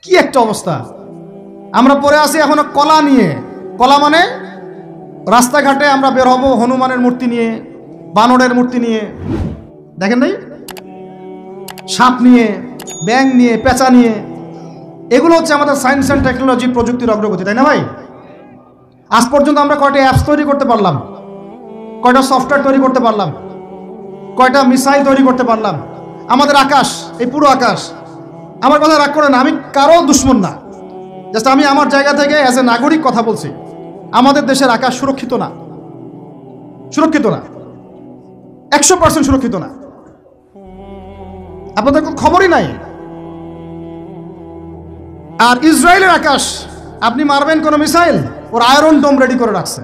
কি একটা অবস্থা! আমরা পড়ে আছি এখনো কলা নিয়ে। কলা মানে রাস্তাঘাটে আমরা বের হব হনুমানের মূর্তি নিয়ে, বানরের মূর্তি নিয়ে, দেখেন নাই, সাপ নিয়ে, ব্যাঙ নিয়ে, পেঁচা নিয়ে। এগুলো হচ্ছে আমাদের সায়েন্স অ্যান্ড টেকনোলজি, প্রযুক্তির অগ্রগতি, তাই না ভাই? আজ পর্যন্ত আমরা কয়টা অ্যাপস তৈরি করতে পারলাম, কয়টা সফটওয়্যার তৈরি করতে পারলাম, কয়টা মিসাইল তৈরি করতে পারলাম। আমাদের আকাশ, এই পুরো আকাশ, আমার কথা রাগ করে না, আমি কারো দুশ্মন না, জাস্ট আমি আমার জায়গা থেকে অ্যাজ এ নাগরিক কথা বলছি। আমাদের দেশের আকাশ সুরক্ষিত না, সুরক্ষিত না, 100% সুরক্ষিত না। আপনাদের খবরই নাই। আর ইসরায়েলের আকাশ, আপনি মারবেন কোনো মিসাইল, ওর আয়রন ডোম রেডি করে রাখছে,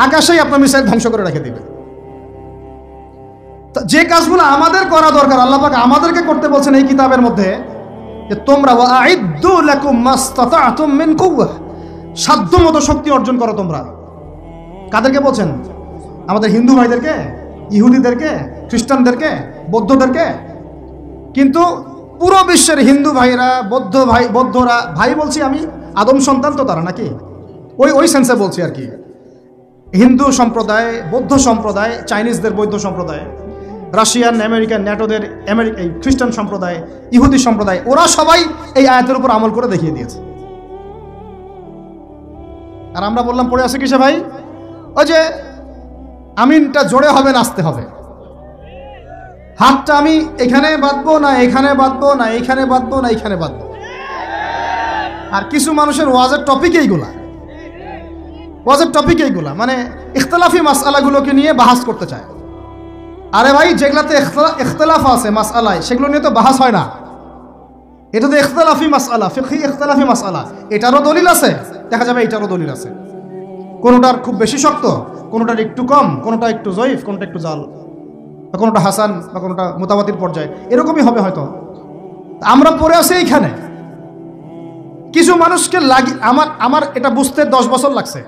আকাশেই আপনার মিসাইল ধ্বংস করে রেখে দিবে। যে কাজগুলো আমাদের করা দরকার, আল্লাহ পাক আমাদেরকে করতে বলছেন এই কিতাবের মধ্যে, যে তোমরা ওয়াইদ্দু লাকুম মাসতাতা'তুম মিন কুওয়া, সাধ্যমতো শক্তি অর্জন করো তোমরা। কাদেরকে বলছেন? আমাদের হিন্দু ভাইদেরকে, ইহুদিদেরকে, খ্রিস্টানদেরকে, বৌদ্ধদেরকে। কিন্তু পুরো বিশ্বের হিন্দু ভাইরা, বৌদ্ধরা, ভাই বলছি আমি, আদম সন্তান তো তারা নাকি, ওই সেন্সে বলছি আর কি। হিন্দু সম্প্রদায়, বৌদ্ধ সম্প্রদায়, চাইনিজদের বৌদ্ধ সম্প্রদায়, রাশিয়ান, আমেরিকান, ন্যাটোদের এই খ্রিস্টান সম্প্রদায়, ইহুদি সম্প্রদায়, ওরা সবাই এই আয়াতের উপর আমল করে দেখিয়ে দিয়েছে। আর আমরা বললাম পড়ে আছে কিসে ভাই? ওই যে আমিনটা জোরে হবে, নাচতে হবে, হাতটা আমি এখানে বাঁধবো না, এখানে বাঁধবো না, এখানে বাঁধবো না, এখানে বাঁধবো। আর কিছু মানুষের ওয়াজের টপিক এইগুলা, ওয়াজের টপিক এইগুলা, মানে ইখতলাফি মাসআলাগুলোকে নিয়ে বাহাস করতে চায়। আরে ভাই, যেগুলাতে ইখতলাফ আছে মাসআলায়, সেগুলো নিয়ে তো বাহাস হয় না। এটা তো ইখতলাফি মাসআলা, ফিকহি ইখতলাফি মাসআলা, এটারও দলিল আছে, দেখা যাবে এটারও দলিল আছে। কোনোটার খুব বেশি শক্ত, কোনোটার একটু কম, কোনোটা একটু জয়ীফ, কোনোটা একটু জাল, বা কোনোটা হাসান, বা কোনোটা মুতাওয়াতির পর্যায়ে, এরকমই হবে হয়তো। আমরা পড়ে আছি এইখানে। কিছু মানুষকে আমার এটা বুঝতে 10 বছর লাগছে।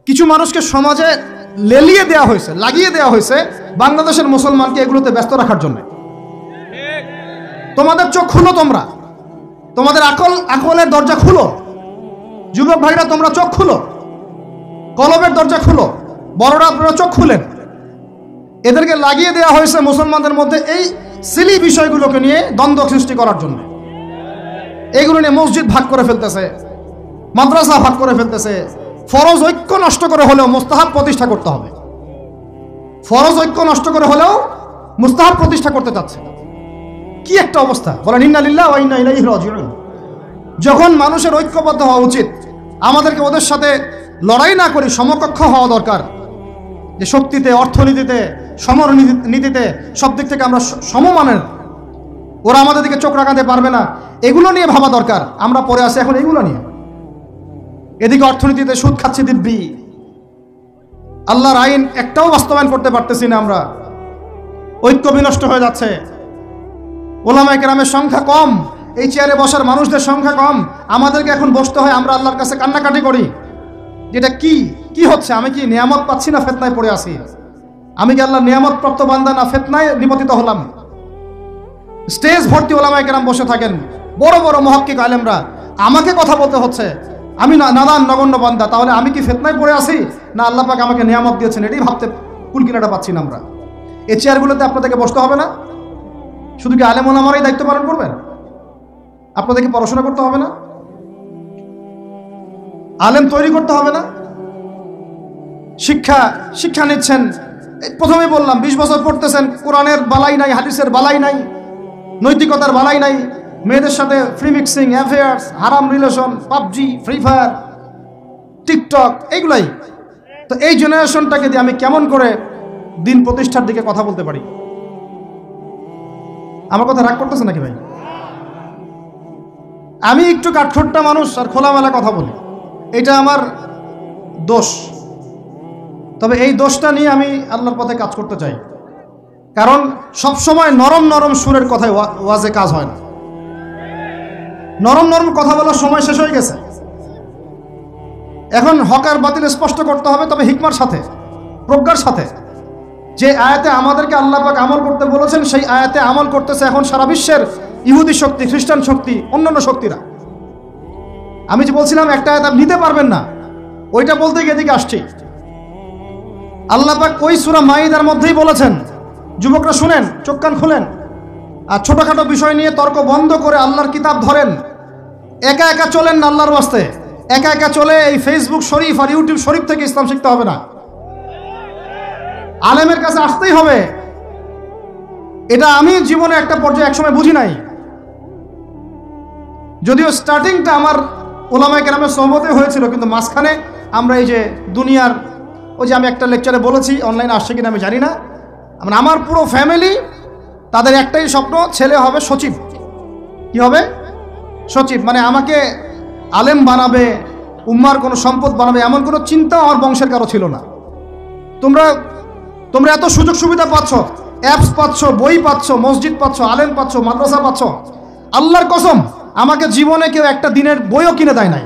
কিছু মানুষকে সমাজে লেলিয়ে দেওয়া হয়েছে, লাগিয়ে দেওয়া হয়েছে বাংলাদেশের মুসলমানকে এগুলোতে ব্যস্ত রাখার জন্য। তোমাদের চোখ খুলো, তোমরা তোমাদের আকলের দরজা খুলো, যুবক ভাইরা তোমরা চোখ খুলো, কলবের দরজা খুলো, বড়রা আপনারা চোখ খুলেন। এদেরকে লাগিয়ে দেওয়া হয়েছে মুসলমানদের মধ্যে এই সিলি বিষয়গুলোকে নিয়ে দ্বন্দ্ব সৃষ্টি করার জন্য। এইগুলো নিয়ে মসজিদ ভাগ করে ফেলতেছে, মাদ্রাসা ভাগ করে ফেলতেছে। ফরজ ঐক্য নষ্ট করে হলেও মুস্তাহাব প্রতিষ্ঠা করতে হবে। ফরজ ঐক্য নষ্ট করে হলেও মুস্তাহাব প্রতিষ্ঠা করতে চাচ্ছে। কি একটা অবস্থা! বলেন ইন্না লিল্লাহি ওয়া ইন্না ইলাইহি রাজিউন। যখন মানুষের ঐক্যবদ্ধ হওয়া উচিত, আমাদেরকে ওদের সাথে লড়াই না করি, সমকক্ষ হওয়া দরকার। যে শক্তিতে, অর্থনীতিতে, সমরনীতিতে, সব দিক থেকে আমরা সমমানের, ওরা আমাদের দিকে চোখ রাখাতে পারবে না, এগুলো নিয়ে ভাবা দরকার। আমরা পড়ে আসি এখন এগুলো নিয়ে। এদিকে অর্থনীতিতে সুদ খাচ্ছি দিব্যি, আল্লাহর আইন একটাও বাস্তবায়ন করতে পারতেছি না আমরা, ঐক্য বিনষ্ট হয়ে যাচ্ছে। ওলামায়ে কেরামের সংখ্যা কম, এই চেয়ারে বসার মানুষদের সংখ্যা কম, আমাদেরকে এখন বসতে হয়, আমরা আল্লাহর কাছে কান্নাকাটি করি। যেটা কি হচ্ছে? আমি কি নিয়ামত পাচ্ছি না ফিতনায় পড়ে আছি? আমি কি আল্লাহর নিয়ামত প্রাপ্ত বান্দা না ফিতনায় নিপতিত হলাম? স্টেজ ভর্তি ওলামায়ে কেরাম বসে থাকেন, বড় বড় মুহাক্কিক আলেমরা, আমাকে কথা বলতে হচ্ছে। আমি নাদান নগণ্য বান্দা, তাহলে আমি কি ফিতনায় পড়ে আছি না আল্লাহ পাক আমাকে নিয়ামত দিয়েছেন? এটাই ভাবতে কুলকিনাটা পাচ্ছি না আমরা। এই চেয়ারগুলোতে আপনাদেরকে বসতে হবে না? শুধু কি আলেম ওলামারাই দায়িত্ব পালন করবেন? আপনাদেরকে পড়াশোনা করতে হবে না? আলেম তৈরি করতে হবে না? শিক্ষা নিচ্ছেন, প্রথমেই বললাম 20 বছর পড়তেছেন, কোরআনের বালাই নাই, হাদিসের বালাই নাই, নৈতিকতার বালাই নাই, মেয়েদের সাথে ফ্রি মিক্সিং, অ্যাফেয়ার্স, হারাম relation, PUBG, free fire, TikTok, এইগুলাই। তো এই জেনারেশনটাকে দিয়ে আমি কেমন করে দিন প্রতিষ্ঠার দিকে কথা বলতে পারি? আমার কথা রাগ করতেছে নাকি ভাই? আমি একটু কাঠখোট্টা মানুষ আর খোলামেলা কথা বলি, এটা আমার দোষ। তবে এই দোষটা নিয়ে আমি আল্লাহর পথে কাজ করতে চাই। কারণ সবসময় নরম নরম সুরের কথায় ওয়াজে কাজ হয় না। নরম নরম কথা বলার সময় শেষ হয়ে গেছে। এখন হক আর বাতিল স্পষ্ট করতে হবে, তবে হিকমার সাথে, প্রজ্ঞার সাথে। যে আয়াতে আমাদেরকে আল্লাহ পাক আমল করতে বলেছেন, সেই আয়াতে আমল করতেছে এখন সারা বিশ্বের ইহুদি শক্তি, খ্রিস্টান শক্তি, অন্যান্য শক্তিরা। আমি যে বলছিলাম একটা আয়াত আপনি নিতে পারবেন না, ওইটা বলতে গিয়ে এদিকে আসছি। আল্লাহ পাক ওই সূরা মাইদার মধ্যেই বলেছেন, যুবকরা শুনেন, চোখ কান খুলেন, আর ছোটখাটো বিষয় নিয়ে তর্ক বন্ধ করে আল্লাহর কিতাব ধরেন। একা একা চলেন না আল্লাহর ওয়াস্তে, একা একা চলে এই ফেসবুক শরীফ আর ইউটিউব শরীফ থেকে ইসলাম শিখতে হবে না, আলেমের কাছে আসতেই হবে। এটা আমি জীবনে একটা পর্যায়ে একসময় বুঝি নাই, যদিও স্টার্টিংটা আমার ওলামায়ে কেরামের সোহবতে হয়েছিল, কিন্তু মাঝখানে আমরা এই যে দুনিয়ার, ওই যে আমি একটা লেকচারে বলেছি, অনলাইনে আসছে কিনা আমি জানি না, আমার পুরো ফ্যামিলি তাদের একটাই স্বপ্ন, ছেলে হবে সচিব। কি হবে? সচিব। মানে আমাকে আলেম বানাবে, উম্মার কোনো সম্পদ বানাবে, এমন কোনো চিন্তা আমার বংশের কারো ছিল না। তোমরা এত সুযোগ সুবিধা পাচ্ছ, অ্যাপস পাচ্ছ, বই পাচ্ছ, মসজিদ পাচ্ছ, আলেম পাচ্ছ, মাদ্রাসা পাচ্ছ। আল্লাহর কসম, আমাকে জীবনে কেউ একটা দিনের বইও কিনে দেয় নাই।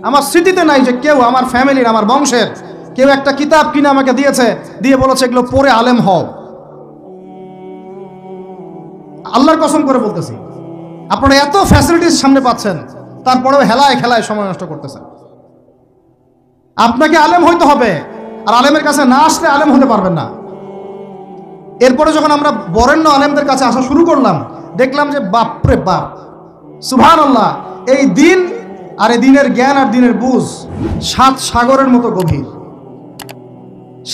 আমার স্মৃতিতে নাই যে কেউ আমার ফ্যামিলির, আমার বংশের কেউ একটা কিতাব কিনে আমাকে দিয়েছে, দিয়ে বলেছে এগুলো পড়ে আলেম হও। আল্লাহর কসম করে বলতেছি, আপনারা এত ফ্যাসিলিটিস সামনে পাচ্ছেন, তারপরেও হেলায় খেলায় সময় নষ্ট করতেছেন। আপনাকে আলেম হইতে হবে, আর আলেমের কাছে না আসলে আলেম হতে পারবেন না। এরপরে যখন আমরা বরেণ্য আলেমদের কাছে আসা শুরু করলাম, দেখলাম যে বাপরে বাপ, সুবহানাল্লাহ, এই দিন আর এই দিনের জ্ঞান আর দিনের বুঝ 7 সাগরের মতো গভীর।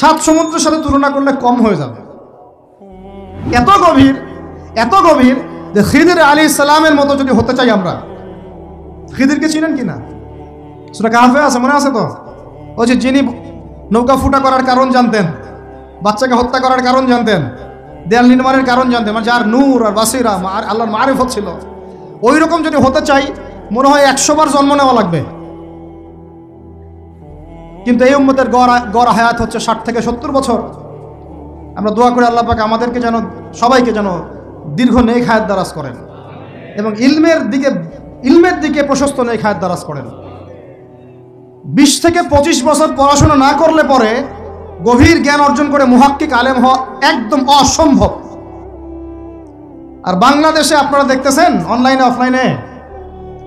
7 সমুদ্রের সাথে তুলনা করলে কম হয়ে যাবে। এত গভীর, এত গভীর যে খিদির আলাইহিস সালামের মতো যদি হতে চাই আমরা, খিদিরকে চিনেন কিনা? সূরা কাহফে আছে, মনে আছে তো? ওই যে যিনি নৌকা ফুটা করার কারণ জানতেন, বাচ্চাকে হত্যা করার কারণ জানতেন, দেয়াল নির্মাণের কারণ জানতেন, মানে যার নূর আর বাসিরা আল্লাহর মারিফত ছিল, ওই রকম যদি হতে চাই মনে হয় 100 বার জন্ম নেওয়া লাগবে। কিন্তু এই উম্মতের গড় হায়াত হচ্ছে 60 থেকে 70 বছর। আমরা দোয়া করি আল্লাহ পাক আমাদেরকে যেন, সবাইকে যেন দীর্ঘ নেক হায়াত দারাজ করেন, এবং ইলমের দিকে প্রশস্ত নেক হায়াত দারাজ করেন। 20 থেকে 25 বছর পড়াশোনা না করলে পরে গভীর জ্ঞান অর্জন করে মুহাক্কিক আলেম হওয়া একদম অসম্ভব। আর বাংলাদেশে আপনারা দেখতেছেন অনলাইনে অফলাইনে,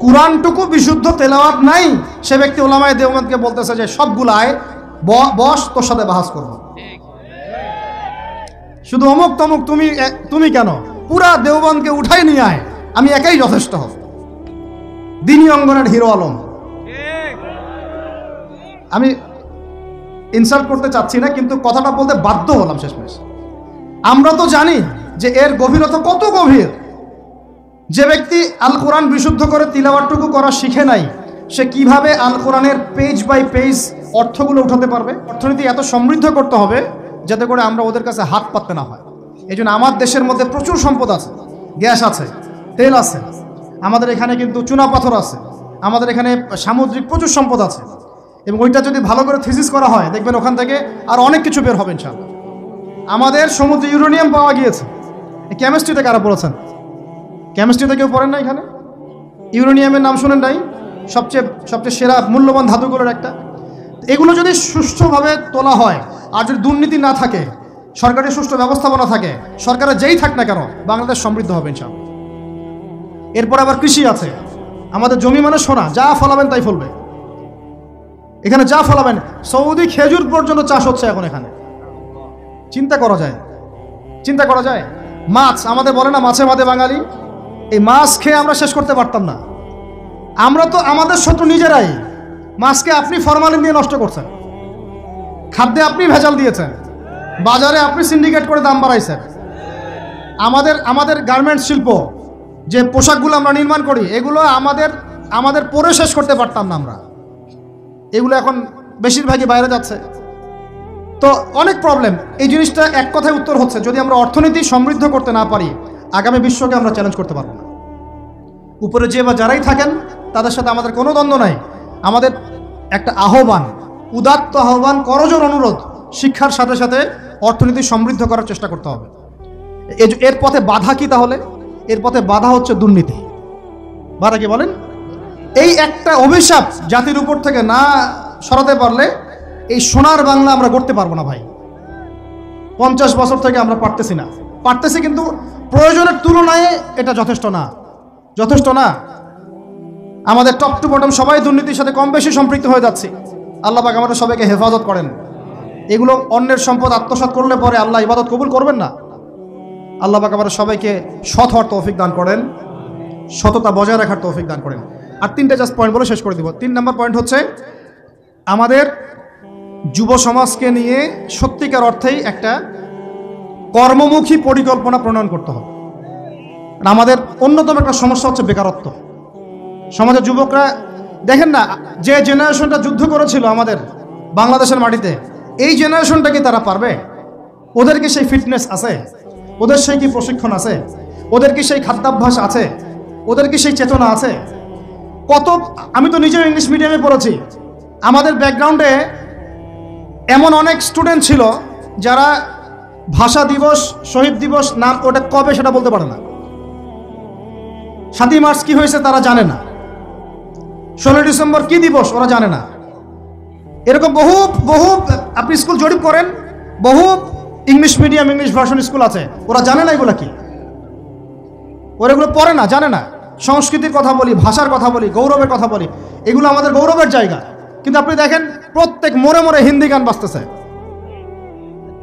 কুরআনটুকু বিশুদ্ধ তেলাওয়াত নাই, সে ব্যক্তি উলামায়ে দেওবন্দকে বলতেছে যে সবগুলাই বস, তোর সাথে বাহাস করব, শুধু অমুক তমুক, তুমি কেন, পুরা দেওবন্দকে উঠাই নিয়ে আয়, আমি একাই যথেষ্ট হব। দ্বীনি অঙ্গনের হিরো আলম। আমি ইনসাল্ট করতে চাচ্ছি না, কিন্তু কথাটা বলতে বাধ্য হলাম শেষমেশ। আমরা তো জানি যে এর গভীরতা কত গভীর। যে ব্যক্তি আল কোরআন বিশুদ্ধ করে তিলাওয়াতটুকু করা শিখে নাই, সে কিভাবে আল কোরআনের পেজ বাই পেজ অর্থগুলো উঠাতে পারবে? অর্থনীতি এত সমৃদ্ধ করতে হবে যাতে করে আমরা ওদের কাছে হাত পাততে না হয়। এই জন্য আমার দেশের মধ্যে প্রচুর সম্পদ আছে, গ্যাস আছে, তেল আছে, আমাদের এখানে কিন্তু চুনা পাথর আছে, আমাদের এখানে সামুদ্রিক প্রচুর সম্পদ আছে, এবং ওইটা যদি ভালো করে থিসিস করা হয় দেখবেন ওখান থেকে আর অনেক কিছু বের হবে ইনশাআল্লাহ। আমাদের সমুদ্রে ইউরেনিয়াম পাওয়া গিয়েছে। কেমিস্ট্রিতে কারা পড়েছেন? কেমিস্ট্রিতে কেউ পড়েন না? এখানে ইউরেনিয়ামের নাম শুনেন নাই? সবচেয়ে সেরা মূল্যবান ধাতুগুলোর একটা। এগুলো যদি সুষ্ঠুভাবে তোলা হয়, আর যদি দুর্নীতি না থাকে, সরকারের সুষ্ঠু ব্যবস্থাপনা থাকে, সরকারের যেই থাক না কেন, বাংলাদেশ সমৃদ্ধ হবে ইনশাআল্লাহ। এরপর আবার কৃষি আছে, আমাদের জমি মানে সোনা, যা ফলাবেন তাই ফলবে। এখানে যা ফলাবেন, সৌদি খেজুর পর্যন্ত চাষ হচ্ছে এখন এখানে। চিন্তা করা যায়। মাছ, আমাদের বলে না মাছে ভাতে বাঙালি, এই মাছ খেয়ে আমরা শেষ করতে পারতাম না। আমরা তো আমাদের শত্রু নিজেরাই। মাছকে আপনি ফরমালিন দিয়ে নষ্ট করছেন, খাদ্যে আপনি ভেজাল দিয়েছেন, বাজারে আপনি সিন্ডিকেট করে দাম বাড়াইছেন। আমাদের গার্মেন্টস শিল্প, যে পোশাকগুলো আমরা নির্মাণ করি, এগুলো আমাদের পরে শেষ করতে পারতাম না আমরা। এগুলো এখন বেশিরভাগই বাইরে যাচ্ছে। তো অনেক প্রবলেম। এই জিনিসটা এক কথায় উত্তর হচ্ছে, যদি আমরা অর্থনীতি সমৃদ্ধ করতে না পারি, আগামী বিশ্বকে আমরা চ্যালেঞ্জ করতে পারবো না। উপরে যে বা যারাই থাকেন তাদের সাথে আমাদের কোনো দ্বন্দ্ব নাই। আমাদের একটা আহ্বান, উদাত্ত আহ্বান, করজোর অনুরোধ, শিক্ষার সাথে সাথে অর্থনীতি সমৃদ্ধ করার চেষ্টা করতে হবে। এর পথে বাধা কি তাহলে? এর পথে বাধা হচ্ছে দুর্নীতি। বাধা কি বলেন? এই একটা অভিশাপ জাতির উপর থেকে না সরাতে পারলে এই সোনার বাংলা আমরা গড়তে পারবো না ভাই। 50 বছর থেকে আমরা পারতেছি, কিন্তু প্রয়োজনের তুলনায় এটা যথেষ্ট না। আমাদের টপ টু বটম সবাই দুর্নীতির সাথে কম বেশি সম্পৃক্ত হয়ে যাচ্ছে। আল্লাহ পাক আমাদের সবাইকে হেফাজত করেন। এগুলো অন্যের সম্পদ আত্মসাৎ করলে পরে আল্লাহ ইবাদত কবুল করবেন না। আল্লাহ পাক আমাদের সবাইকে সৎ হওয়ার তৌফিক দান করেন, সততা বজায় রাখার তৌফিক দান করেন। আর তিনটা জাস্ট পয়েন্ট বলে শেষ করে দিব। 3 নম্বর পয়েন্ট হচ্ছে আমাদের যুব সমাজকে নিয়ে সত্যিকার অর্থেই একটা কর্মমুখী পরিকল্পনা প্রণয়ন করতে হবে। আমাদের অন্যতম একটা সমস্যা হচ্ছে বেকারত্ব। সমাজের যুবকরা দেখেন না, যে জেনারেশনটা যুদ্ধ করেছিল আমাদের বাংলাদেশের মাটিতে, এই জেনারেশনটা কি তারা পারবে? ওদের কি সেই ফিটনেস আছে? ওদের সেই কি প্রশিক্ষণ আছে? ওদের কি সেই খাদ্যাভ্যাস আছে? ওদের কি সেই চেতনা আছে? আমি তো নিজেও ইংলিশ মিডিয়ামে পড়েছি। আমাদের ব্যাকগ্রাউন্ডে এমন অনেক স্টুডেন্ট ছিল যারা ভাষা দিবস, শহীদ দিবস নাম ওটা কবে সেটা বলতে পারে না। 7ই মার্চ কি হয়েছে তারা জানে না। 16ই ডিসেম্বর কি দিবস ওরা জানে না। এরকম বহু আপনি স্কুল জরিপ করেন, বহু English medium English version school আছে, ওরা জানে না এগুলো কি। ওরা এগুলো পড়ে না, জানে না। সংস্কৃতির কথা বলি, ভাষার কথা বলি, গৌরবের কথা বলি, এগুলো আমাদের গৌরবের জায়গা। কিন্তু আপনি দেখেন প্রত্যেক মোড়ে মোড়ে হিন্দি গান বাজতেছে,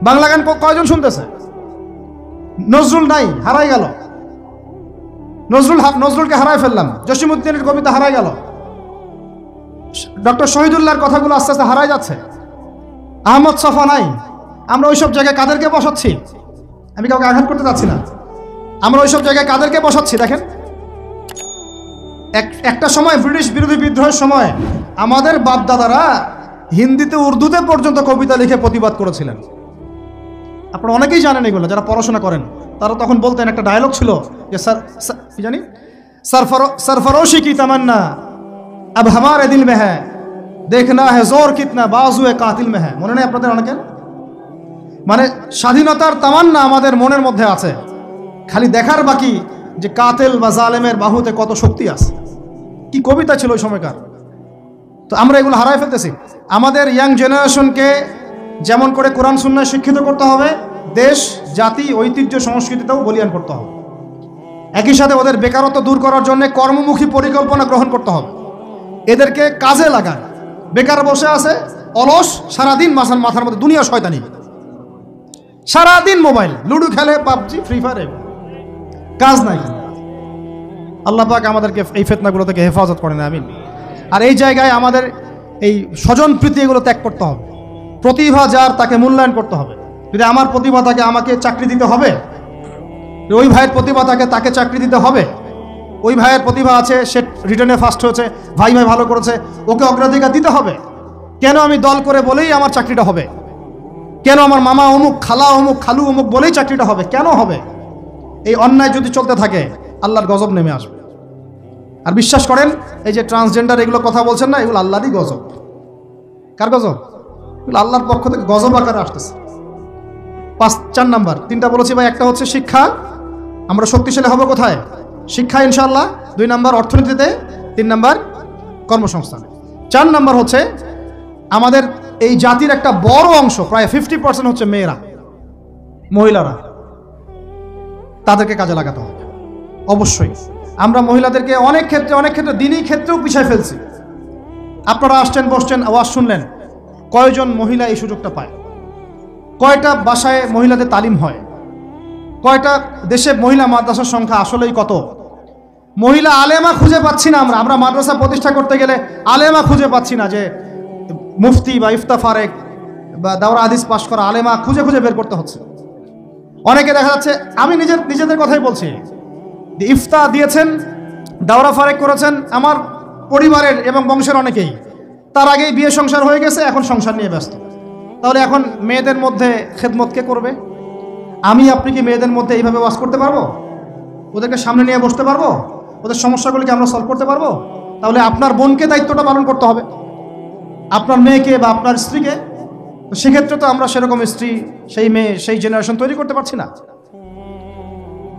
বাংলা গান কয়জন শুনতেছে? নজরুল নাই, হারাই গেল। নজরুলকে হারাই ফেললাম, জসিমউদ্দিনের কবিতা হারাই গেল, ডক্টর শহীদুল্লাহর কথাগুলো আস্তে আস্তে হারাই যাচ্ছে। আহমদ সফা নাই। আমরা ওইসব জায়গায় কাদেরকে বসাচ্ছি? আমি কাউকে আঘাত করতে চাচ্ছি না। আমরা ওইসব জায়গায় কাদেরকে বসাচ্ছি দেখেন। একটা সময় ব্রিটিশ বিরোধী বিদ্রোহের সময় আমাদের বাপদাদারা হিন্দিতে উর্দুতে পর্যন্ত কবিতা লিখে প্রতিবাদ করেছিলেন। আপনারা অনেকেই জানেন এগুলো, যারা পড়াশোনা করেন তারা তখন বলতেন, একটা ডায়লগ ছিল যে কি জানি, सरफरोशी की तमन्ना अब हमारे दिल में है, देखना है जोर कितना बाजुए कातिल में है। মনে নেই আপনাদের অনেকের? মানে স্বাধীনতার তামান্না আমাদের মনের মধ্যে আছে, খালি দেখার বাকি যে কাতিল বা জালেমের বাহুতে কত শক্তি আছে। কি কবিতা ছিল ওই সময়কার। তো আমরা এগুলো হারাই ফেলতেছি। আমাদের ইয়াং জেনারেশনকে যেমন করে কোরআন সুন্নাহ শিক্ষিত করতে হবে, দেশ জাতি ঐতিহ্য সংস্কৃতিতেও বলিয়ান করতে হবে। একই সাথে ওদের বেকারত্ব দূর করার জন্য কর্মমুখী পরিকল্পনা গ্রহণ করতে হবে। এদেরকে কাজে লাগান। বেকার বসে আছে অলস, সারাদিন মাথার মধ্যে দুনিয়া শয়তানি, সারাদিন মোবাইল, লুডো খেলে, পাবজি, ফ্রি ফায়ার, কাজ নাই। আল্লাহ পাক আমাদেরকে এই ফিতনাগুলো থেকে হেফাজত করেন, আমিন। আর এই জায়গায় আমাদের এই স্বজন প্রীতি এগুলো ত্যাগ করতে হবে। প্রতিভা যার তাকে মূল্যায়ন করতে হবে। যদি আমার প্রতিভা থাকে আমাকে চাকরি দিতে হবে, ওই ভাইয়ের প্রতিভা থাকে তাকে চাকরি দিতে হবে। ওই ভাইয়ের প্রতিভা আছে, সে রিটার্নে ফার্স্ট হয়েছে, ভাই ভালো করেছে, ওকে অগ্রাধিকার দিতে হবে। কেন আমি দল করে বলেই আমার চাকরিটা হবে? কেন আমার মামা অমুক, খালা অমুক, খালু অমুক বলেই চাকরিটা হবে? কেন হবে? এই অন্যায় যদি চলতে থাকে আল্লাহর গজব নেমে আসবে। আর বিশ্বাস করেন, এই যে ট্রান্সজেন্ডার এগুলো কথা বলছেন না, এগুলো আল্লাহরই গজব। কার গজব? এগুলো আল্লাহর পক্ষ থেকে গজব আকারে আসতেছে। 4 নাম্বার, 3টা বলেছি ভাই। একটা হচ্ছে শিক্ষা, আমরা শক্তিশালী হব কোথায়? শিক্ষা ইনশাআল্লাহ। 2 নাম্বার অর্থনীতিতে, 3 নাম্বার কর্মসংস্থানে। 4 নাম্বার হচ্ছে আমাদের এই জাতির একটা বড় অংশ, প্রায় 50% হচ্ছে মেয়েরা, মহিলারা। তাদেরকে কাজে লাগাতে হবে অবশ্যই। আমরা মহিলাদেরকে অনেক ক্ষেত্রে দিনই ক্ষেত্রেও পিছায় ফেলছি। আপনারা আসছেন, বসছেন, আওয়াজ শুনলেন, কয়জন মহিলা এই সুযোগটা পায়? কয়টা বাসায় মহিলাদের তালিম হয়? কয়টা দেশে মহিলা মাদ্রাসার সংখ্যা আসলেই কত? মহিলা আলেমা খুঁজে পাচ্ছি না। আমরা মাদ্রাসা প্রতিষ্ঠা করতে গেলে আলেমা খুঁজে পাচ্ছি না, যে মুফতি বা ইফতা ফারেক বা দাওরা হাদিস পাশ করা আলেমা খুঁজে বের করতে হচ্ছে। অনেকে দেখা যাচ্ছে, আমি নিজেদের কথাই বলছি, ইফতা দিয়েছেন, দাওরা ফারেক করেছেন আমার পরিবারের এবং বংশের অনেকেই, তার আগেই বিয়ে সংসার হয়ে গেছে, এখন সংসার নিয়ে ব্যস্ত। তাহলে এখন মেয়েদের মধ্যে খেদমত কে করবে? আপনি কি মেয়েদের মধ্যে এইভাবে ওয়াজ করতে পারবো? ওদেরকে সামনে নিয়ে বসতে পারবো? ওদের সমস্যাগুলিকে আমরা সলভ করতে পারবো? তাহলে আপনার বোনকে দায়িত্বটা পালন করতে হবে, আপনার মেয়েকে বা আপনার স্ত্রীকে। তো সেক্ষেত্রে তো আমরা সেরকম স্ত্রী, সেই মেয়ে, সেই জেনারেশন তৈরি করতে পারছি না।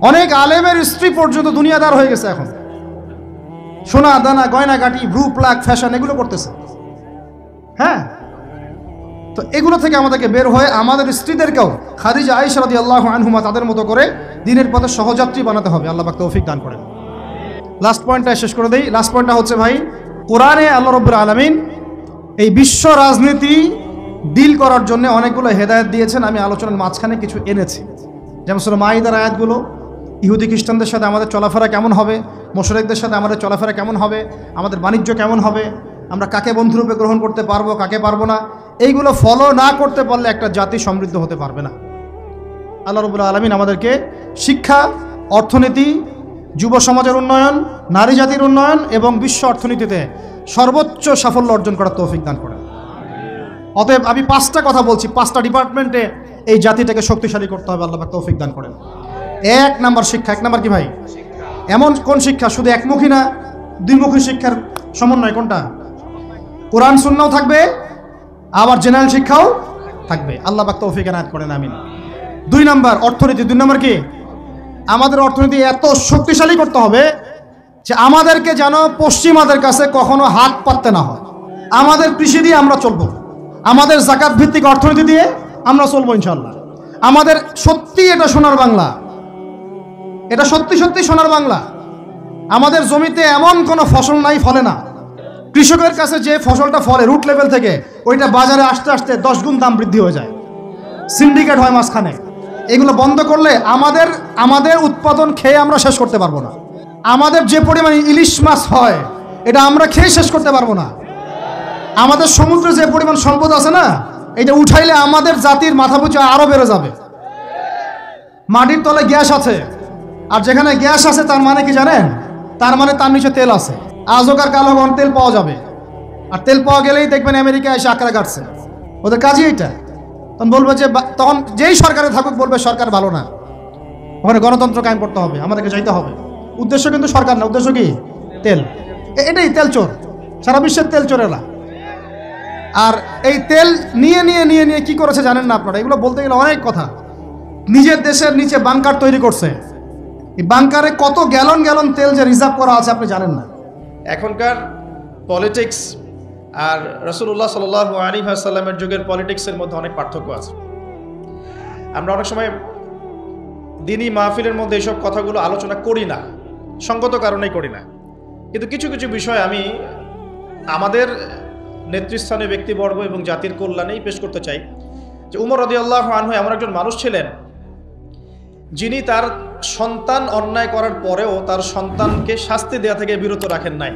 অনেক আলেমের স্ত্রী পর্যন্ত দুনিয়াদার হয়ে গেছে এখন, সোনা দানা, গয়না গাটি, ভ্রু প্লাক, ফ্যাশন এগুলো করতেছে। হ্যাঁ, তো এগুলো থেকে আমাদেরকে বের হয়ে আমাদের স্ত্রীদেরকেও খাদিজা আয়েশা রাদিয়াল্লাহু আনহুমা তাদের মতো করে দ্বীনের পথে সহযাত্রী বানাতে হবে। আল্লাহ পাক তৌফিক দান করেন। লাস্ট পয়েন্টটা শেষ করে দেই। লাস্ট পয়েন্টটা হচ্ছে ভাই, কোরআনে আল্লাহ রাব্বুল আলামিন এই বিশ্ব রাজনীতি ডিল করার জন্য অনেকগুলো হেদায়েত দিয়েছেন। আমি আলোচনার মাঝখানে কিছু এনেছি, যেমন সূরা মাইদার আয়াতগুলো, ইহুদি খ্রিস্টানদের সাথে আমাদের চলাফেরা কেমন হবে, মুশরিকদের সাথে আমাদের চলাফেরা কেমন হবে, আমাদের বাণিজ্য কেমন হবে, আমরা কাকে বন্ধুরূপে গ্রহণ করতে পারবো, কাকে পারবো না, এইগুলো ফলো না করতে পারলে একটা জাতি সমৃদ্ধ হতে পারবে না। আল্লাহ রাব্বুল আলামিন আমাদেরকে শিক্ষা, অর্থনীতি, যুব সমাজের উন্নয়ন, নারী জাতির উন্নয়ন এবং বিশ্ব অর্থনীতিতে সর্বোচ্চ সাফল্য অর্জন করার তৌফিক দান করেন। অতএব আমি 5টা কথা বলছি, 5টা ডিপার্টমেন্টে এই জাতিটাকে শক্তিশালী করতে হবে, আল্লাহ পাক তৌফিক দান করেন। 1 নাম্বার শিক্ষা। 1 নাম্বার কি ভাই? এমন কোন শিক্ষা? শুধু একমুখী না, দ্বিমুখী শিক্ষার সমন্বয়। কোনটা? কোরআন সুন্নাহও থাকবে, আবার জেনারেল শিক্ষাও থাকবে। আল্লাহ পাক তৌফিক এনায়েত করেন, আমিন। 2 নাম্বার অর্থনীতি। 2 নাম্বার কি? আমাদের অর্থনীতি এত শক্তিশালী করতে হবে যে আমাদেরকে যেন পশ্চিমাদের কাছে কখনো হাত পাততে না হয়। আমাদের কৃষি দিয়ে আমরা চলবো, আমাদের যাকাত ভিত্তিক অর্থনীতি দিয়ে আমরা চলবো ইনশাল্লাহ। আমাদের সত্যি এটা সোনার বাংলা, এটা সত্যি সত্যি সোনার বাংলা। আমাদের জমিতে এমন কোনো ফসল নাই ফলে না। কৃষকের কাছে যে ফসলটা ফলে রুট লেভেল থেকে, ওইটা বাজারে আসতে আসতে 10 গুণ দাম বৃদ্ধি হয়ে যায়, সিন্ডিকেট হয় মাঝখানে। এগুলো বন্ধ করলে আমাদের উৎপাদন খেয়ে আমরা শেষ করতে পারবো না। আমাদের যে পরিমাণে ইলিশ মাছ হয়, এটা আমরা খেয়ে শেষ করতে পারবো না। আমাদের সমুদ্রে যে পরিমাণ সম্পদ আছে না, এটা উঠাইলে আমাদের জাতির মাথা পিছু আরো বেড়ে যাবে। মাটির তলে গ্যাস আছে, আর যেখানে গ্যাস আছে তার মানে কি জানেন? তার মানে তার নিচে তেল আছে। আজকার কালো ঘন তেল পাওয়া যাবে, আর তেল পাওয়া গেলেই দেখবেন আমেরিকা এসে আঁকড়া কাটছে। ওদের কাজই এটা। তখন বলবে যে, তখন যেই সরকারে থাকুক বলবে সরকার ভালো না, ওখানে গণতন্ত্র কায়েম করতে হবে, আমাদেরকে যাইতে হবে। উদ্দেশ্য কিন্তু সরকার না, উদ্দেশ্য কি? তেল। এটাই তেল চোর, সারা বিশ্বের তেল চোরেরা। আর এই তেল নিয়ে নিয়ে নিয়ে নিয়ে কি করেছে জানেন না আপনারা? এগুলো বলতে গেলে অনেক কথা। নিজের দেশের নিচে বাংকার তৈরি করছে। এই বাংকারে কত গ্যালন গ্যালন তেল যে রিজার্ভ করা আছে আপনি জানেন না। এখনকার পলিটিক্স আর রাসূলুল্লাহ সাল্লাল্লাহু আলাইহি ওয়াসাল্লামের যুগের পলিটিক্সের মধ্যে অনেক পার্থক্য আছে। আমরা অনেক সময় দিনী মাহফিলের মধ্যে এইসব কথাগুলো আলোচনা করি না, সঙ্গত কারণেই করি না। কিন্তু কিছু কিছু বিষয় আমি আমাদের নেতৃস্থানীয় ব্যক্তিবর্গ এবং জাতির কল্যাণেই পেশ করতে চাই। যে উমর রাদিয়াল্লাহু আনহু এমন একজন মানুষ ছিলেন, যিনি তার সন্তান অন্যায় করার পরেও তার সন্তানকে শাস্তি দেওয়া থেকে বিরত রাখেন নাই।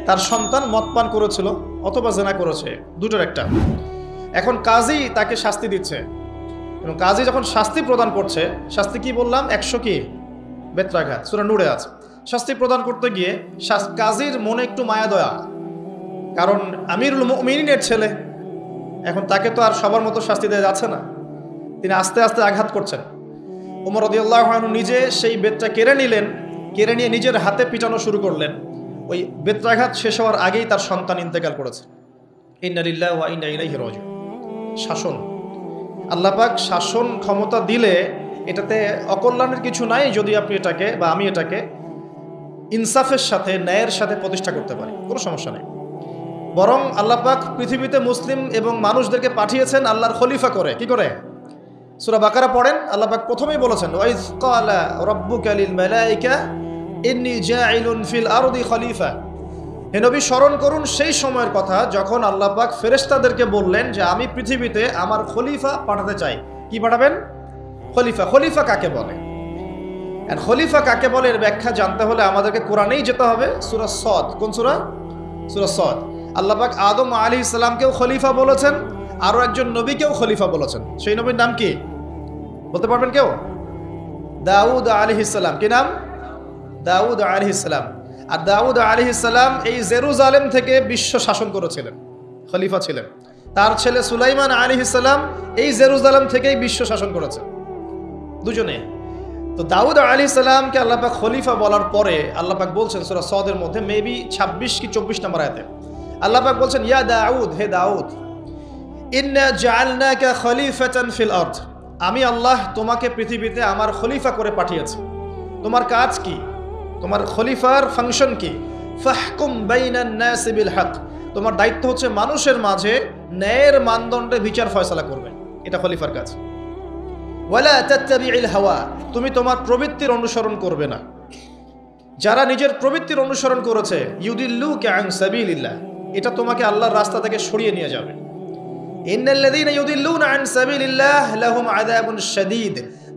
তার সন্তান মদ পান করেছিল অথবা জেনা করেছে, দুটোর একটা। এখন কাজী তাকে শাস্তি দিচ্ছে, এবং কাজী যখন শাস্তি প্রদান করছে, শাস্তি কি বললাম? 100 কি বেত্রাঘাত, সূরা নূরে আছে। শাস্তি প্রদান করতে গিয়ে কাজীর মনে একটু মায়া দয়া, কারণ আমিরুল মুমিনিনের ছেলে, এখন তাকে তো আর সবার মতো শাস্তি দেওয়া যাচ্ছে না। তিনি আস্তে আস্তে আঘাত করছেন। ওমর রাদিয়াল্লাহু আনহু নিজে সেই বেতটা কেড়ে নিলেন, কেড়ে নিয়ে নিজের হাতে পিটানো শুরু করলেন। ওই বেত্রাঘাত শেষ হওয়ার আগেই তার সন্তান ইন্তেকাল করেছে। ইন্না লিল্লাহি ওয়া ইন্না ইলাইহি রাজিউন। শাসন, আল্লাহ পাক শাসন ক্ষমতা দিলে এটাতে অকল্যাণের কিছু নাই, যদি আপনি এটাকে বা আমি এটাকে ইনসাফের সাথে, ন্যায়ের সাথে প্রতিষ্ঠা করতে পারি, কোনো সমস্যা নেই। বরং আল্লাহ পাক পৃথিবীতে মুসলিম এবং মানুষদেরকে পাঠিয়েছেন আল্লাহর খলিফা করে। কি করে? সূরা বাকারা পড়েন, আল্লাহ পাক প্রথমেই বলেছেন, ওয়াইজ ক্বালা রাব্বুকা লিল মালাইকা ইন্নী জাইলুন ফিল আরদি খলিফা। হে নবী, স্মরণ করুন সেই সময়ের কথা যখন আল্লাহ পাক ফেরেশতাদেরকে বললেন যে আমি পৃথিবীতে আমার খলিফা পাঠাতে চাই। কি পাঠাবেন? খলিফা। খলিফা কাকে বলে? আর খলিফা কাকে বলে এর ব্যাখ্যা জানতে হলে আমাদেরকে কোরআনেই যেতে হবে। সূরা সদ। কোন সূরা? সূরা সদ। আল্লাহ পাক আদম আলাইহিস সালামকেও খলিফা বলেছেন, আরো একজন নবীকেও খলিফা বলেছেন। সেই নবীর নাম কি বলতে পারবেন কেউ? দাউদ আলাইহিস সালাম। কি নাম? দাউদ আলাইহিস সালাম। আর দাউদ আলাইহিস সালাম এই জেরুজালেম থেকে বিশ্ব শাসন করেছিলেন, খলিফা ছিলেন। তার ছেলে সুলাইমান আলাইহিস সালাম এই জেরুজালেম থেকেই বিশ্ব শাসন করেছে, দুজনে। তো দাউদ আলাইহিস সালামকে আল্লাহ পাক খলিফা বলার পরে আল্লাহ পাক বলছেন সূরা সদের মধ্যে, মেবি 26 কি 24 নম্বর আয়াতে আল্লাহ পাক বলছেন, ইয়া দাউদ, হে দাউদ, ইন্না জাআলনাকা খলিফাতান ফিল আরদ। আমি আল্লাহ তোমাকে পৃথিবীতে আমার খলিফা করে পাঠিয়েছি। তোমার কাজ কি? তোমার খলিফার ফাংশন কি? ফাহকুম বাইনান নাসি বিল হক। তোমার দায়িত্ব হচ্ছে মানুষের মাঝে ন্যায়ের মানদণ্ডে বিচার ফয়সালা করবে, এটা খলিফার কাজ। ওয়ালা তাত্তাবিউল হাওয়া, তুমি তোমার প্রবৃত্তির অনুসরণ করবে না। যারা নিজের প্রবৃত্তির অনুসরণ করেছে, ইউদিল্লুকা আন সাবিলিল্লাহ, এটা তোমাকে আল্লাহর রাস্তা থেকে সরিয়ে নিয়ে যাবে। ইন্নাল্লাযীনা ইউদিল্লুনা আন সাবিলিল্লাহ লাহুম আযাবুন শাদীদ,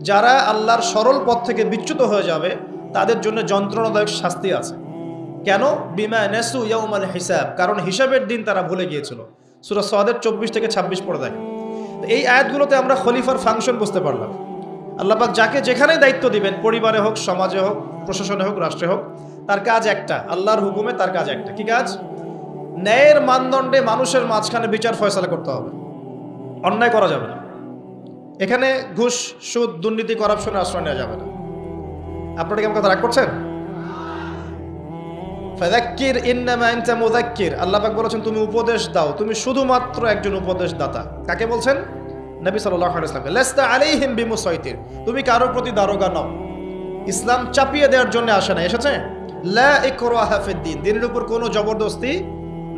যারা আল্লাহর সরল পথ থেকে বিচ্যুত হয়ে যাবে তাদের জন্য যন্ত্রণাদায়ক শাস্তি আছে। কেন? বিমা নাসু ইয়াউমাল হিসাব, কারণ হিসাবের দিন তারা ভুলে গিয়েছিল। সূরা সাদের 24 থেকে 26 পড়ে দেখেন। এই আয়াতগুলোতে আমরা খলিফার ফাংশন বুঝতে পারলাম। আল্লাহ পাক যাকে যেখানে দায়িত্ব দিবেন, পরিবারে হোক, সমাজে হোক, প্রশাসনে হোক, রাষ্ট্রে হোক, তার কাজ একটা, আল্লাহর হুকুমে তার কাজ একটা। কি কাজ? ন্যায়ের মানদণ্ডে মানুষের মাঝখানে বিচার ফয়সালা করতে হবে, অন্যায় করা যাবে না। এখানে ঘুষ, সুদ, দুর্নীতি, করাপশনের আশ্রয় নেওয়া যাবে না। আপনারা কি আমার কথা রাগ করছেন? ফাযাক্কির ইন্নামা আনতা মুযাক্কির, আল্লাহ পাক বলেছেন তুমি উপদেশ দাও, তুমি শুধুমাত্র একজন উপদেশদাতা। কাকে বলছেন? নবী সাল্লাল্লাহু আলাইহি ওয়াসাল্লাম। লাস্তা আলাইহিম বিমুসাইতির, তুমি কারোর প্রতি দারোগা নও। ইসলাম চাপিয়ে দেওয়ার জন্য আসে না, এসেছে লা ইকরাহা ফিদ্দিন, দিনের উপর কোনো জবরদস্তি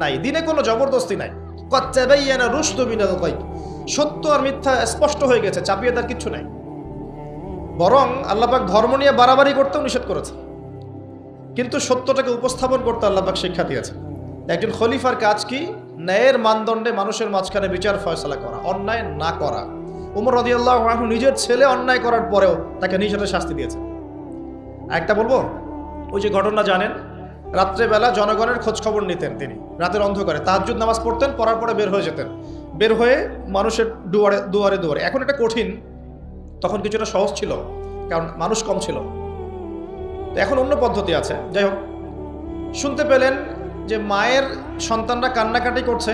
নাই, দিনে কোনো জবরদস্তি নাই। ক্বাদ তাবায়্যানা রুশদু মিনাল গায়, সত্য আর মিথ্যা স্পষ্ট হয়ে গেছে, চাপিয়ে দেওয়ার কিছু নাই। বরং আল্লাহ পাক ধর্ম নিয়ে বাড়াবাড়ি করতেও নিষেধ করেছে, কিন্তু সত্যটাকে উপস্থাপন করতে আল্লাহ পাক শিক্ষা দিয়েছে। একজন খলিফার কাজ কি? ন্যায়ের মানদণ্ডে মানুষের মাঝখানে বিচার ফয়সালা করা, অন্যায় না করা। উমর রাদিয়াল্লাহু আনহু নিজের ছেলে অন্যায় করার পরেও তাকে নিজ হাতে শাস্তি দিয়েছে। একটা বলবো, ওই যে ঘটনা জানেন, রাত্রেবেলা জনগণের খোঁজ খবর নিতেন তিনি, রাতের অন্ধকারে তাহাজ্জুদ নামাজ পড়তেন, পড়ার পরে বের হয়ে যেতেন, বের হয়ে মানুষের দুয়ারে দুয়ারে দুয়ারে। এখন এটা কঠিন, তখন কিছুটা সহজ ছিল কারণ মানুষ কম ছিল। তো এখন অন্য পদ্ধতি আছে। যাই হোক, শুনতে পেলেন যে মায়ের সন্তানরা কান্নাকাটি করছে,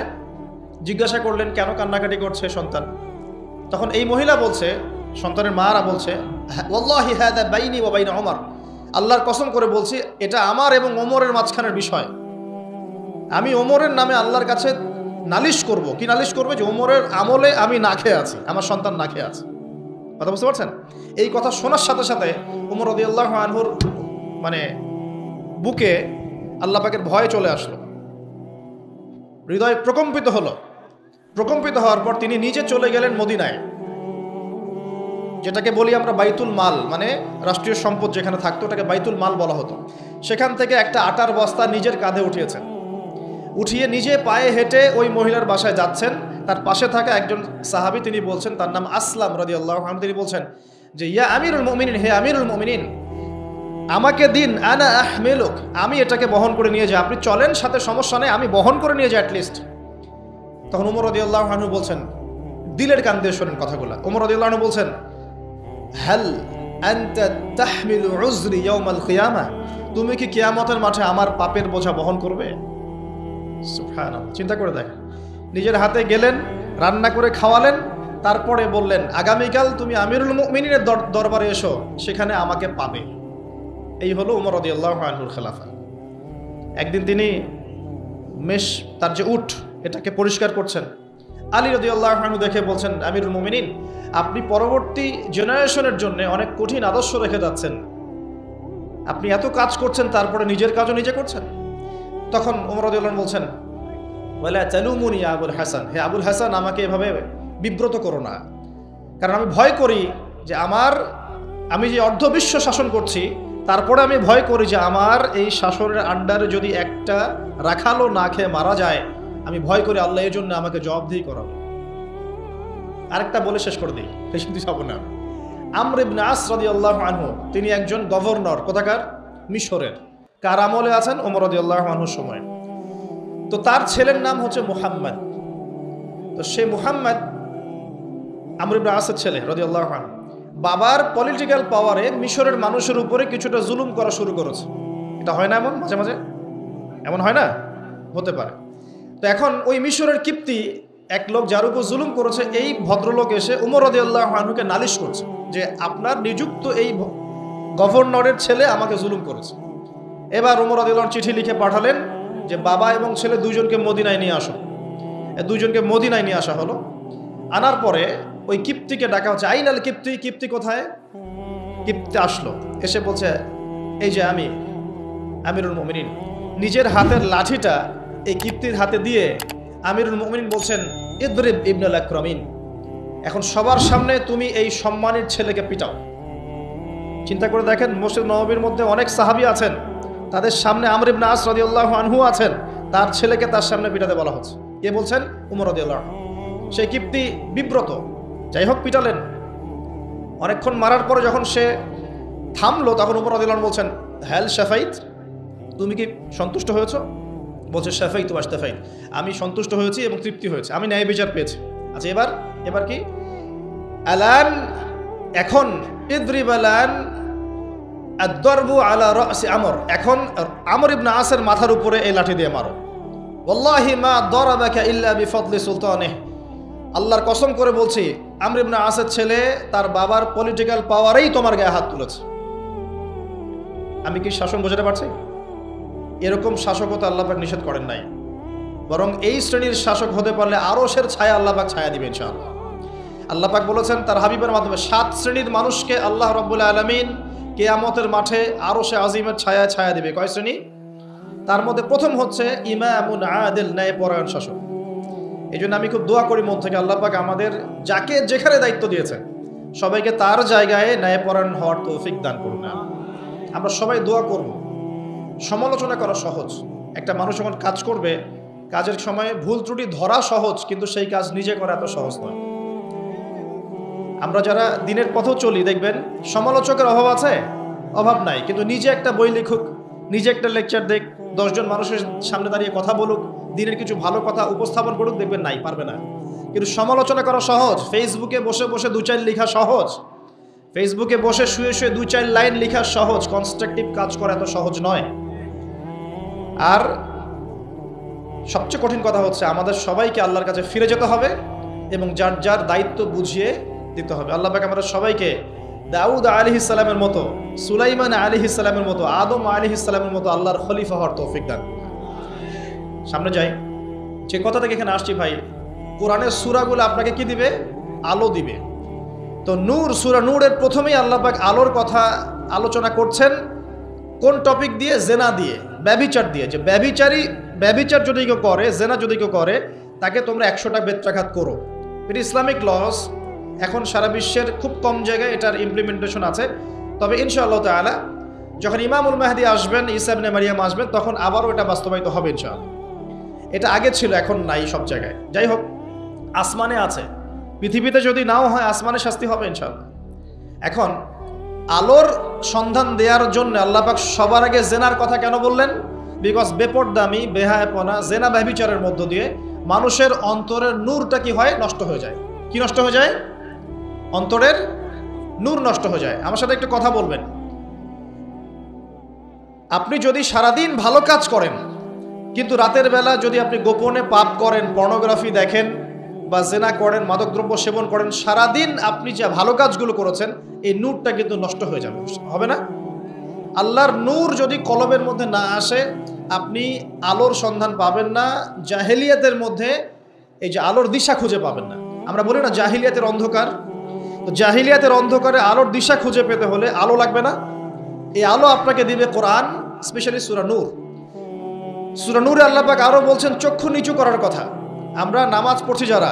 জিজ্ঞাসা করলেন কেন কান্নাকাটি করছে সন্তান। তখন এই মহিলা বলছে, সন্তানের মারা বলছে, ওয়াল্লাহি হাযা বাইনি ওয়া বাইনা ওমর, আল্লাহর কসম করে বলছি এটা আমার এবং ওমরের মাঝখানের বিষয়। আমি ওমরের নামে আল্লাহর কাছে নালিশ করব। কি নালিশ করবে? যে ওমরের আমলে আমি না খেয়ে আছি, আমার সন্তান না খেয়ে আছে। কথা বুঝতে পারছেন? এই কথা শোনার সাথে সাথে ওমর রাদিয়াল্লাহু আনহুর মানে বুকে আল্লাহ পাকের ভয় চলে আসলো, হৃদয় প্রকম্পিত হলো। প্রকম্পিত হওয়ার পর তিনি নিজে চলে গেলেন মদিনায়, যেটাকে বলি আমরা বাইতুল মাল, মানে রাষ্ট্রীয় সম্পদ যেখানে থাকতো ওটাকে বাইতুল মাল বলা হতো। সেখান থেকে একটা আটার বস্তা নিজের কাঁধে উঠিয়েছেন, উঠিয়ে নিজে পায়ে হেঁটে ওই মহিলার বাসায় যাচ্ছেন। তার পাশে থাকা একজন সাহাবী, তিনি বলছেন, তার নাম আসলাম রাদিয়াল্লাহু আনহু, তিনি বলছেন যে ইয়া আমিরুল মুমিনিন, হে আমিরুল মুমিনিন, আমাকে দিন, আনা আহমিলুক, আমি এটাকে বহন করে নিয়ে যাই, আপনি চলেন সাথে, সমস্যা নেই, আমি বহন করে নিয়ে যাই অ্যাটলিস্ট। তখন ওমর রাদিয়াল্লাহু আনহু বলছেন, দিলের কান দিয়ে শোনেন কথাগুলো, ওমর রাদিয়াল্লাহু আনহু বলছেন, হাল আনতা তাহমিলু উযরি ইয়াউমাল কিয়ামা, তুমি কি কিয়ামতের মাঠে আমার পাপের বোঝা বহন করবে? সুবহানাল্লাহ, চিন্তা করে দেখেন। নিজের হাতে গেলেন, রান্না করে খাওয়ালেন, তারপরে বললেন আগামীকাল তুমি আমিরুল মুমিনিনের দরবারে এসো, সেখানে আমাকে পাবে। এই হলো ওমর রাদিয়াল্লাহু আনহুর খেলাফা। একদিন তিনি তার যে উট, এটাকে পরিষ্কার করছেন। আলী রাদিয়াল্লাহু আনহু দেখে বলছেন, আমিরুল মুমিনিন, আপনি পরবর্তী জেনারেশনের জন্য অনেক কঠিন আদর্শ রেখে যাচ্ছেন, আপনি এত কাজ করছেন তারপরে নিজের কাজও নিজে করছেন। তখন ওমর রাদিয়াল্লাহু আনহু বলছেন, ওয়ালা তালুমুনি ইয়া আবুল হাসান, হে আবুল হাসান, আমাকে এভাবে বিব্রত করো না, কারণ আমি ভয় করি যে আমি যে অর্ধবিশ্ব শাসন করছি, তারপরে আমি ভয় করি যে আমার এই শাসনের আন্ডারে যদি একটা রাখালো না খেয়ে মারা যায়, আমি ভয় করি আল্লাহ এই জন্য আমাকে জবাবদিহি করাবে। আরেকটা বলে শেষ করে দিই, বেশি যাব না। আমর ইবনে আস রাদিয়াল্লাহু আনহু, তিনি একজন গভর্নর, কোথাকার? মিশরের। কার আমলে আছেন? ওমর রাদিয়াল্লাহু আনহুর সময়। তো তার ছেলের নাম হচ্ছে মুহাম্মদ। তো সে মুহাম্মদ আমর ইবনে আসের ছেলে রাদিয়াল্লাহু আনহু, বাবার পলিটিক্যাল পাওয়ারে মিশরের মানুষের উপরে কিছুটা জুলুম করা শুরু করেছে। এটা হয় না এমন? মাঝে মাঝে এমন হয় না? হতে পারে। তো এখন ওই মিশরের কিপ্তি এক লোক যার উপর জুলুম করেছে, এই ভদ্রলোক এসে ওমর রাদিয়াল্লাহু আনহুকে নালিশ করছে যে আপনার নিযুক্ত এই গভর্নরের ছেলে আমাকে জুলুম করেছে। এবার ওমর রাদিয়াল্লাহু আনহু চিঠি লিখে পাঠালেন যে বাবা এবং ছেলে দুইজনকে মদিনায় নিয়ে আসো। দুইজনকে মদিনায় নিয়ে আসা হলো। আনার পরে ওই কিপ্তিকে ডাকা হচ্ছে, আইনাল কিপ্তি, কিপ্তি কোথায়? কিপ্তি আসলো, এসে বলছে, এই যে আমি আমিরুল মুমিনিন। নিজের হাতের লাঠিটা এই কিপ্তির হাতে দিয়ে আমিরুল মুমিনিন বলছেন, ইদরিব ইবনুল আকরামিন, এখন সবার সামনে তুমি এই সম্মানের ছেলেকে পিটাও। চিন্তা করে দেখেন, মসজিদ নববীর মধ্যে অনেক সাহাবী আছেন, তাদের সামনে আমর ইবনে আস রাদিয়াল্লাহু আনহু আছেন, তার ছেলেকে তার সামনে পিটাতে বলা হচ্ছে। কে বলছেন? উমর রাদিয়াল্লাহু আনহু। সেই কিপ্তি বিব্রত, যাই হোক পিটালেন। অনেকক্ষণ মারার পরে যখন সে থামলো তখন উমর রাদিয়াল্লাহু আনহু বলছেন, হ্যাল শাফাইত, তুমি কি সন্তুষ্ট হয়েছ? বলছে শাফাইতু ওয়াশতাফাইত, আমি সন্তুষ্ট হয়েছি এবং তৃপ্তি হয়েছে, আমি ন্যায় বিচার পেয়েছি। আচ্ছা এবার কি? আলান, এখন ইদরিব আলান আদ-দারবু আলা রাসি আমর, এখন আমর ইবনে আসের মাথার উপরে এই লাঠি দিয়ে মারো। ওয়াল্লাহি মা দারাবাকা ইল্লা বিফদলি সুলতানিহ, আল্লাহর কসম করে বলছি আমর ইবনে আসের ছেলে তার বাবার পলিটিক্যাল পাওয়ারেই তোমার গায়ে হাত তুলেছে। আমি কি শাসন বোঝাতে পারছি? এরকম শাসকতা আল্লাহ পাক নিষেধ করেন নাই, বরং এই শ্রেণীর শাসক হতে পারলে আরশের ছায়া আল্লাহ পাক ছায়া দিবেন ইনশাআল্লাহ। আল্লাহ পাক বলেছেন তার হাবিবের মাধ্যমে 7 শ্রেণীর মানুষকে আল্লাহ রাব্বুল আলামিন কিয়ামতের মাঠে আরশে আজিমের ছায়া ছায়া দিবে। কয় শ্রেণী? তার মধ্যে প্রথম হচ্ছে ইমামুন আদিল, ন্যায়পরায়ণ শাসক। এই জন্য আমি খুব দোয়া করি মন থেকে, আল্লাহ পাক আমাদের যাকে যেখানে দায়িত্ব দিয়েছেন সবাইকে তার জায়গায় ন্যায়পরায়ণ হওয়ার তৌফিক দান করুন। আমরা সবাই দোয়া করব। সমালোচনা করা সহজ, একটা মানুষ যখন কাজ করবে কাজের সময় ভুল ত্রুটি ধরা সহজ, কিন্তু সেই কাজ নিজে করা এত সহজ নয়। আমরা যারা দিনের পথেও চলি দেখবেন সমালোচকের অভাব আছে? অভাব নাই, কিন্তু নিজে একটা বই লিখুক, নিজে একটা লেকচার দেখ, 10 জন মানুষের সামনে দাঁড়িয়ে কথা বলুক, দিনের কিছু ভালো কথা উপস্থাপন করুক, দেখবেন নাই, পারবে না। কিন্তু সমালোচনা করা সহজ, ফেসবুকে বসে বসে 2-4 লেখা সহজ, ফেসবুকে বসে শুয়ে শুয়ে 2-4 লাইন লেখা সহজ, কনস্ট্রাকটিভ কাজ করা এত সহজ নয়। আর সবচেয়ে কঠিন কথা হচ্ছে আমাদের সবাইকে আল্লাহর কাছে ফিরে যেতে হবে এবং যার যার দায়িত্ব বুঝিয়ে দিতে হবে। আল্লাহ পাক আমাদের সবাইকে দাউদ আলাইহিস সালামের মতো, সুলাইমান আলাইহিস সালামের মতো, আদম আলাইহিস সালামের মতো আল্লাহর খলিফা হওয়ার তৌফিক দান। সামনে যাই, যে কথা থেকে এখানে আসছি ভাই, কোরআনের সূরাগুলো আপনাকে কি দিবে? আলো দিবে। তো নূর, সূরা নূরের প্রথমেই আল্লাহ পাক আলোর কথা আলোচনা করছেন। কোন টপিক দিয়ে? জেনা দিয়ে, ব্যভিচার দিয়ে। যে ব্যভিচার যদি কেউ করে, জেনা যদি কেউ করে, তাকে তোমরা 100টা বেত্রাঘাত করো। এটা ইসলামিক লস। এখন সারা বিশ্বের খুব কম জায়গায় এটার ইমপ্লিমেন্টেশন আছে, তবে ইনশাআল্লাহ তাআলা যখন ইমামুল মাহদি আসবেন, ঈসা ইবনে মারিয়াম আসবেন, তখন আবারও এটা বাস্তবায়িত হবে ইনশাআল্লাহ। এটা আগে ছিল, এখন নাই সব জায়গায়। যাই হোক, আসমানে আছে, পৃথিবীতে যদি নাও হয় আসমানে শাস্তি হবে ইনশাআল্লাহ। এখন আলোর সন্ধান দেওয়ার জন্য আল্লাহ পাক সবার আগে জেনার কথা কেন বললেন? বিকজ বেপরদামি, বেহায়াপনা, জেনা ব্যভিচারের মধ্য দিয়ে মানুষের অন্তরের নূরটা কি হয়? নষ্ট হয়ে যায়। কি নষ্ট হয়ে যায়? অন্তরের নূর নষ্ট হয়ে যায়। আমার সাথে একটু কথা বলবেন। আপনি যদি সারাদিন ভালো কাজ করেন, কিন্তু রাতের বেলা যদি আপনি গোপনে পাপ করেন, পর্নোগ্রাফি দেখেন বা জেনা করেন, মাদকদ্রব্য সেবন করেন, সারাদিন আপনি যে ভালো কাজগুলো করেছেন এই নূরটা কিন্তু নষ্ট হয়ে যাবে, হবে না? আল্লাহর নূর যদি কলবের মধ্যে না আসে, আপনি আলোর সন্ধান পাবেন না। জাহেলিয়াতের মধ্যে এই যে আলোর দিশা খুঁজে পাবেন না। আমরা বলি না জাহিলিয়াতের অন্ধকার, তো জাহিলিয়াতের অন্ধকারে আলোর দিশা খুঁজে পেতে হলে আলো লাগবে না? এই আলো আপনাকে দিবে কোরআন, স্পেশালি সূরা নূর। সূরা নূরে আল্লাহ পাক আরো বলছেন চক্ষু নিচু করার কথা। আমরা নামাজ পড়ছি যারা,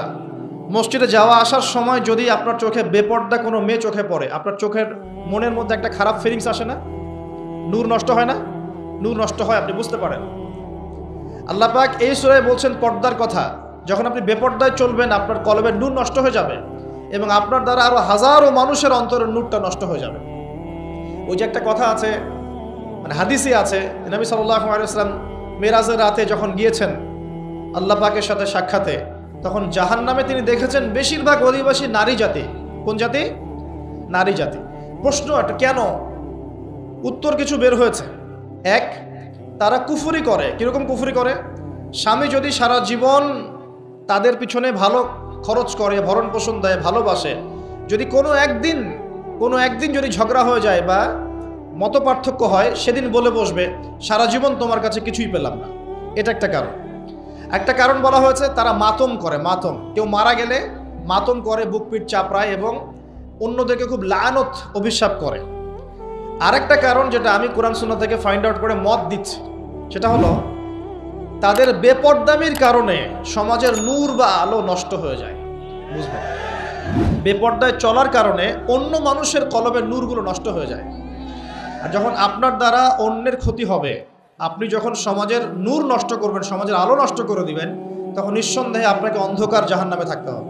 মসজিদে যাওয়া আসার সময় যদি আপনার চোখে বেপর্দা কোনো মেয়ে চোখে পড়ে, আপনার চোখের মনের মধ্যে একটা খারাপ ফিলিংস আসে না? নূর নষ্ট হয় না? নূর নষ্ট হয়, আপনি বুঝতে পারেন। আল্লাহ পাক এই সূরায় বলছেন পর্দার কথা। যখন আপনি বেপর্দায় চলবেন, আপনার কলবের নূর নষ্ট হয়ে যাবে এবং আপনার দ্বারা আরো হাজারো মানুষের অন্তরের নূরটা নষ্ট হয়ে যাবে। ওই যে একটা কথা আছে, মানে হাদিসে আছে, নবী সাল্লাল্লাহু আলাইহি ওয়াসাল্লাম মেরাজের রাতে যখন গিয়েছেন আল্লাহ পাকের সাথে সাক্ষাতে, তখন জাহান্নামে তিনি দেখেছেন বেশিরভাগ অধিবাসী নারী জাতি। কোন জাতি? নারী জাতি। প্রশ্ন একটা, কেন? উত্তর কিছু বের হয়েছে। এক, তারা কুফরি করে। কিরকম কুফরি করে? স্বামী যদি সারা জীবন তাদের পিছনে ভালো খরচ করে, ভরণ পোষণ দেয়, ভালোবাসে, যদি কোনো একদিন যদি ঝগড়া হয়ে যায় বা মতপার্থক্য হয়, সেদিন বলে বসবে সারা জীবন তোমার কাছে কিছুই পেলাম না। এটা একটা কারণ। একটা কারণ বলা হয়েছে তারা মাতম করে। মাতম, কেউ মারা গেলে মাতম করে, বুক পিঠ চাপড়ায় এবং অন্যদেরকে খুব লানত, অভিশাপ করে। আরেকটা কারণ যেটা আমি কোরআন সুন্নাহ থেকে ফাইন্ড আউট করে মত দিচ্ছি, সেটা হলো তাদের বেপরদামির কারণে সমাজের নূর বা আলো নষ্ট হয়ে যায়। বুঝবেন, বেপর্দায় চলার কারণে অন্য মানুষের কলবের নূরগুলো নষ্ট হয়ে যায়। আর যখন আপনার দ্বারা অন্যের ক্ষতি হবে, আপনি যখন সমাজের নূর নষ্ট করবেন, সমাজের আলো নষ্ট করে দিবেন, তখন নিঃসন্দেহে আপনাকে অন্ধকার জাহান্নামে থাকতে হবে।